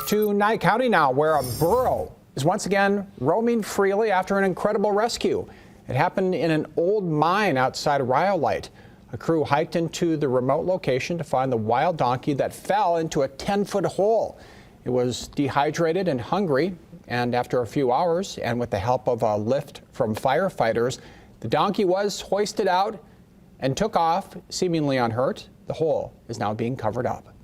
To Nye County now, where a burro is once again roaming freely after an incredible rescue. It happened in an old mine outside of Rhyolite. A crew hiked into the remote location to find the wild donkey that fell into a 10-foot hole. It was dehydrated and hungry, and after a few hours, and with the help of a lift from firefighters, the donkey was hoisted out and took off, seemingly unhurt. The hole is now being covered up.